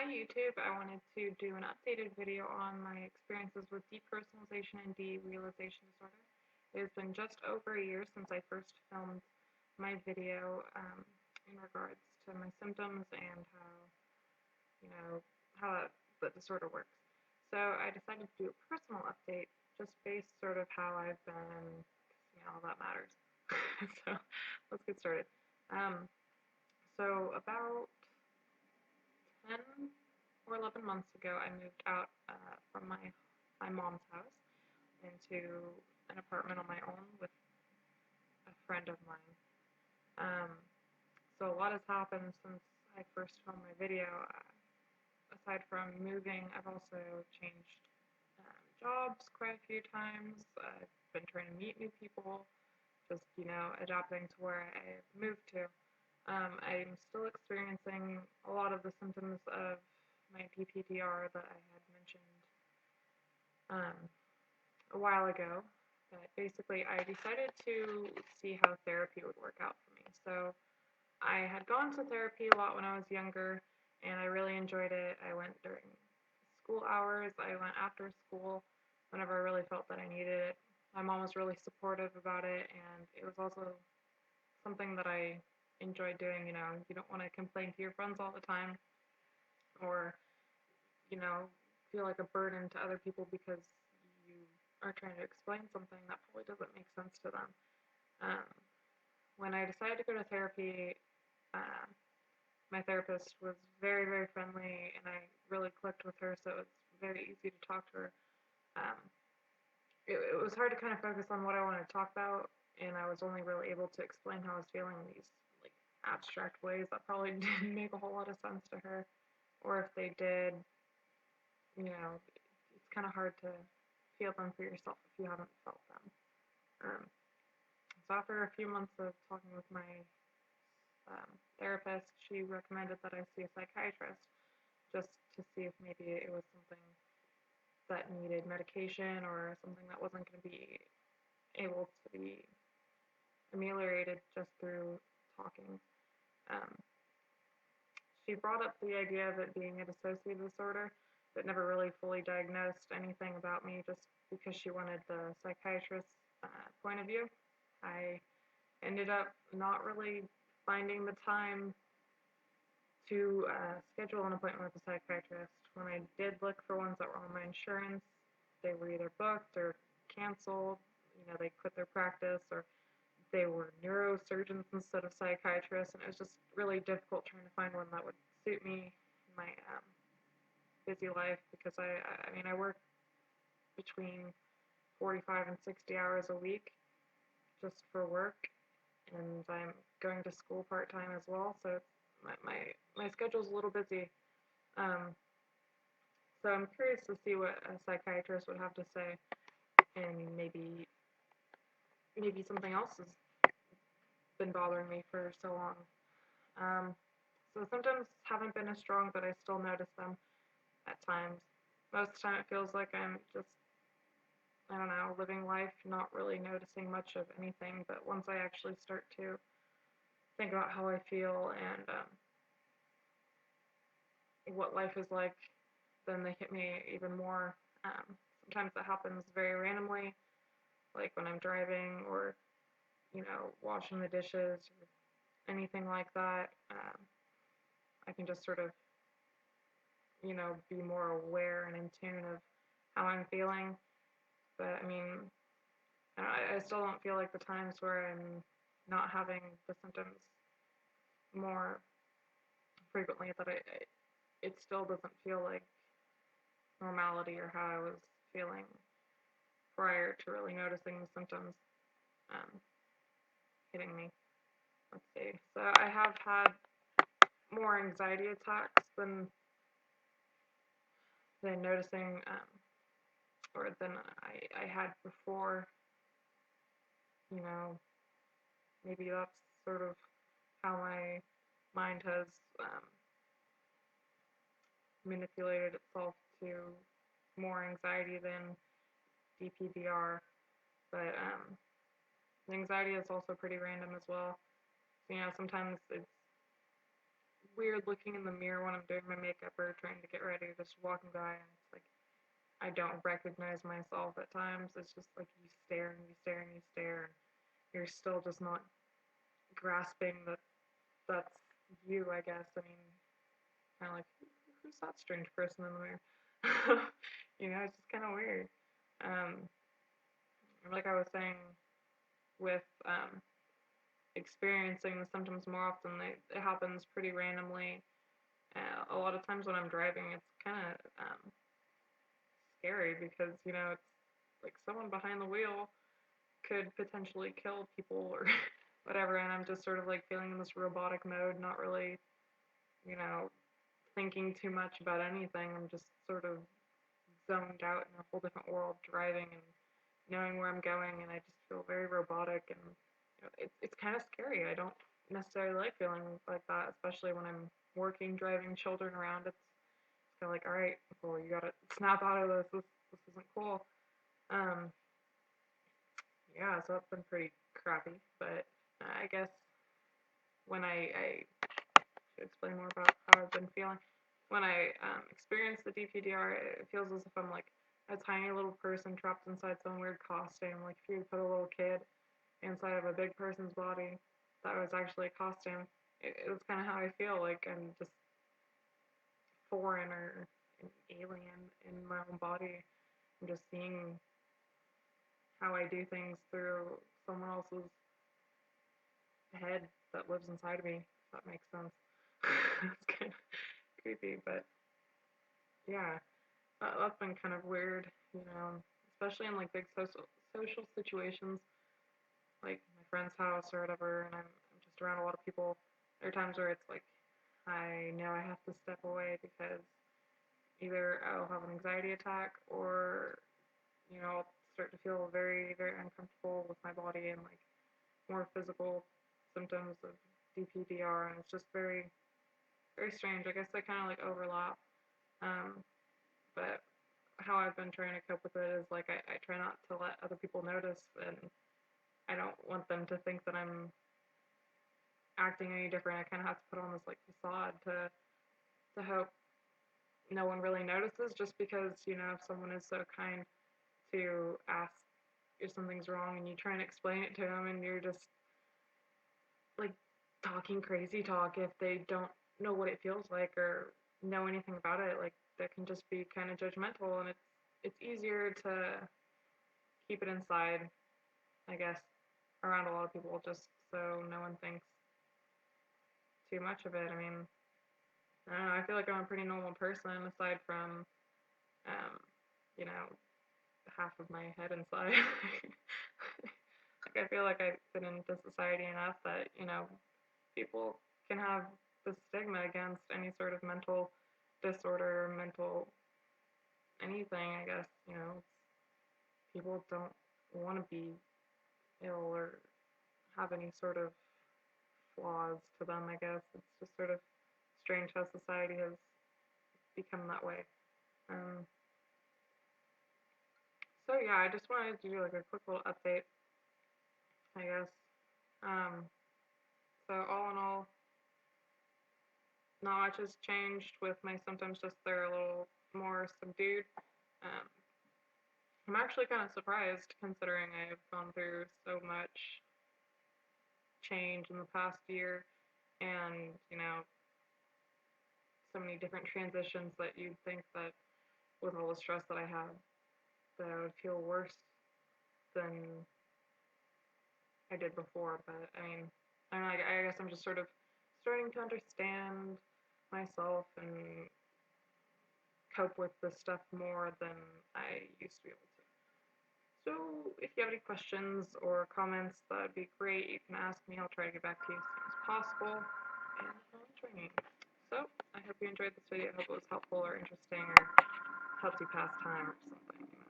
Hi YouTube, I wanted to do an updated video on my experiences with depersonalization and derealization disorder. It has been just over a year since I first filmed my video in regards to my symptoms and how, you know, how the disorder works. So I decided to do a personal update just based sort of how I've been, all that matters. So let's get started. Um, so about 10 or 11 months ago, I moved out from my mom's house into an apartment on my own with a friend of mine. Um, so a lot has happened since I first filmed my video. Aside from moving, I've also changed jobs quite a few times. I've been trying to meet new people, just adapting to where I moved to. I'm still experiencing a lot of the symptoms of my DPDR that I had mentioned um, a while ago. But basically, I decided to see how therapy would work out for me. So I had gone to therapy a lot when I was younger, and I really enjoyed it. I went during school hours. I went after school whenever I really felt that I needed it. My mom was really supportive about it, and it was also something that I enjoyed doing. You don't want to complain to your friends all the time, or you know, feel like a burden to other people because you are trying to explain something that probably doesn't make sense to them. Um, when I decided to go to therapy, um, my therapist was very, very friendly, and I really clicked with her, so it's very easy to talk to her. Um, it was hard to kind of focus on what I wanted to talk about, and I was only really able to explain how I was feeling in these like abstract ways that probably didn't make a whole lot of sense to her, or if they did, it's kind of hard to feel them for yourself if you haven't felt them. Um, so after a few months of talking with my therapist, she recommended that I see a psychiatrist just to see if maybe it was something that needed medication or something that wasn't going to be able to be ameliorated just through talking. Um, she brought up the idea of it being a dissociative disorder, but never really fully diagnosed anything about me just because she wanted the psychiatrist's point of view. I ended up not really finding the time to schedule an appointment with a psychiatrist. When I did look for ones that were on my insurance, they were either booked or canceled. They quit their practice, or they were neurosurgeons instead of psychiatrists, and it was just really difficult trying to find one that would suit me in my busy life because I work between 45 and 60 hours a week just for work, and I'm going to school part-time as well, so my schedule's a little busy. Um, so I'm curious to see what a psychiatrist would have to say, and maybe something else has been bothering me for so long. So the symptoms haven't been as strong, but I still notice them at times. Most of the time it feels like I'm just, I don't know, living life, not really noticing much of anything, but once I actually start to think about how I feel and what life is like, then they hit me even more. Sometimes that happens very randomly, like when I'm driving or, washing the dishes or anything like that. I can just sort of, be more aware and in tune of how I'm feeling. But I mean, I still don't feel like the times where I'm not having the symptoms more frequently that it still doesn't feel like normality or how I was feeling prior to really noticing the symptoms um, hitting me. Let's see. So I have had more anxiety attacks than noticing, or than I had before. You know, maybe that's sort of how my mind has manipulated itself to more anxiety than DPDR. But the anxiety is also pretty random as well. So, sometimes it's weird looking in the mirror when I'm doing my makeup or trying to get ready, just walking by, and it's like I don't recognize myself at times. It's just like you stare and you stare and you stare, and you're still just not grasping that that's you, I guess. I mean, kind of like, who's that strange person in the mirror? It's just kind of weird. Um, like I was saying, with experiencing the symptoms more often, it happens pretty randomly. A lot of times when I'm driving, it's kind of scary because, it's like someone behind the wheel could potentially kill people or whatever, and I'm just sort of like feeling in this robotic mode, not really, you know, thinking too much about anything. I'm just sort of zoned out in a whole different world driving and knowing where I'm going, and I just feel very robotic, and it's kind of scary. I don't necessarily like feeling like that, especially when I'm working, driving children around. It's kind of like, all right, well, you gotta snap out of this. This isn't cool. Um, yeah, so that's been pretty crappy, but I guess when I should explain more about how I've been feeling. When I experience the DPDR, it feels as if I'm like a tiny little person trapped inside some weird costume. Like if you put a little kid inside of a big person's body that was actually a costume, it was kind of how I feel. Like I'm just foreign or an alien in my own body. I'm just seeing how I do things through someone else's head that lives inside of me, if that makes sense. It's kind of creepy, but yeah, that's been kind of weird, especially in like big social situations, like my friend's house or whatever, and I'm just around a lot of people. There are times where it's like I know I have to step away because either I'll have an anxiety attack or I'll start to feel very very uncomfortable with my body and like more physical symptoms of DPDR, and it's just very very strange. I guess they kind of like overlap. But how I've been trying to cope with it is like I try not to let other people notice, and I don't want them to think that I'm acting any different. I kind of have to put on this like facade to hope no one really notices, just because if someone is so kind to ask if something's wrong and you try and explain it to them and you're just like talking crazy talk, if they don't know what it feels like or know anything about it, like that can just be kind of judgmental, and it's easier to keep it inside, I guess, around a lot of people, just so no one thinks too much of it. I mean, I don't know, I feel like I'm a pretty normal person aside from, um, you know, half of my head inside. Like, I feel like I fit into society enough that, people can have the stigma against any sort of mental disorder or mental anything, I guess, people don't want to be ill or have any sort of flaws to them, I guess. It's just sort of strange how society has become that way. Um, so yeah, I just wanted to do like a quick little update, I guess. Um, so all in all, not much has changed with my symptoms, just they're a little more subdued. Um, I'm actually kind of surprised considering I've gone through so much change in the past year and, so many different transitions that you'd think that with all the stress that I have, that I would feel worse than I did before. But I mean, I guess I'm just sort of starting to understand myself and cope with this stuff more than I used to be able to. So if you have any questions or comments, that'd be great. You can ask me. I'll try to get back to you as soon as possible. And training. So I hope you enjoyed this video. I hope it was helpful or interesting or helped you pass time or something.